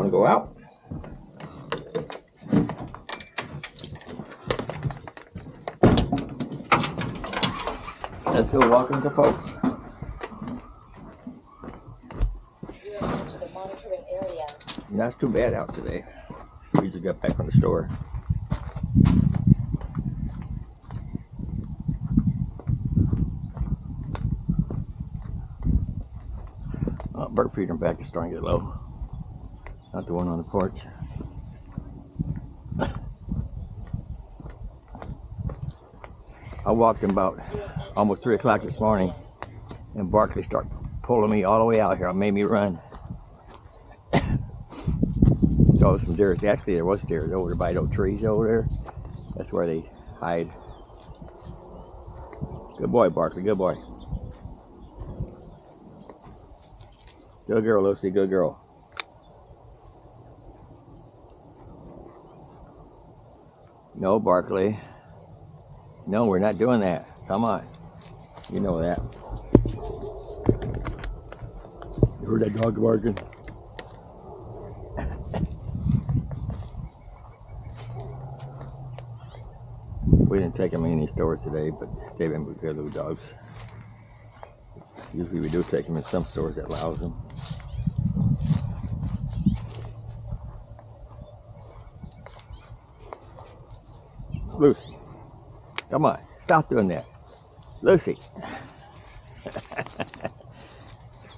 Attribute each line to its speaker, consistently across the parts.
Speaker 1: want to go out. Let's go walking to folks. Not too bad out today. We just got back from the store. Bird feeder back is starting to get low. Not the one on the porch. I walked in about almost 3 o'clock this morning, and Barkley started pulling me all the way out here. It made me run. Saw some deers. Actually, there was deers over by those trees over there. That's where they hide. Good boy, Barkley. Good boy. Good girl, Lucy. Good girl. No, Barkley. No, we're not doing that. Come on. You know that. You heard that dog barking? We didn't take them in any stores today, but they've been good little dogs. Usually we do take them in some stores that allows them. Lucy, come on, stop doing that. Lucy.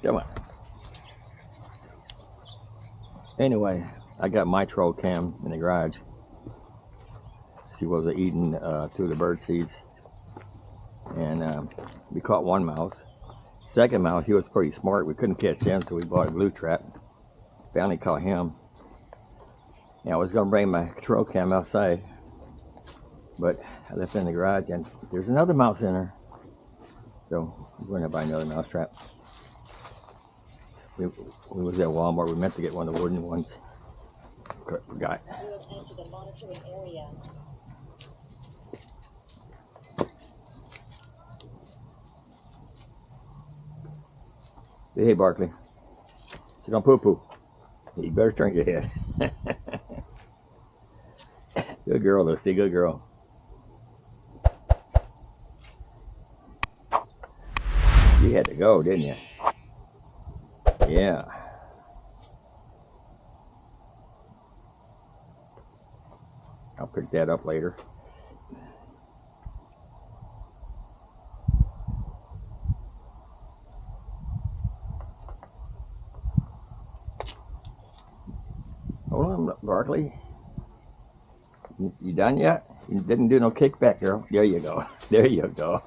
Speaker 1: Come on. Anyway, I got my troll cam in the garage. She was eating 2 of the bird seeds, and we caught one mouse. Second mouse, he was pretty smart. We couldn't catch him, so we bought a glue trap. Finally caught him. And I was going to bring my troll cam outside, but I left it in the garage, and there's another mouse in there. So we're going to buy another mouse trap. We was at Walmart. We meant to get one of the wooden ones. Forgot. Hey, Barkley. She's gonna poo-poo. You better turn your head. Good girl, Lucy. Good girl. You had to go, didn't you? Yeah. I'll pick that up later. Hold on, Barkley. You done yet? You didn't do no kickback, girl. There you go. There you go.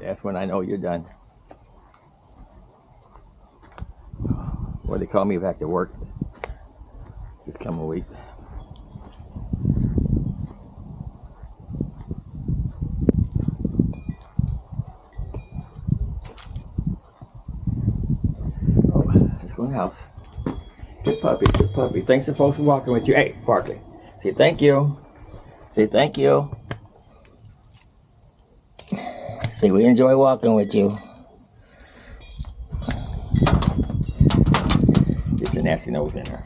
Speaker 1: That's when I know you're done. Or they call me back to work this coming week. One house. Good puppy, good puppy. Thanks to folks for walking with you. Hey, Barkley. Say thank you. Say thank you. Say we enjoy walking with you. It's a nasty nose in there.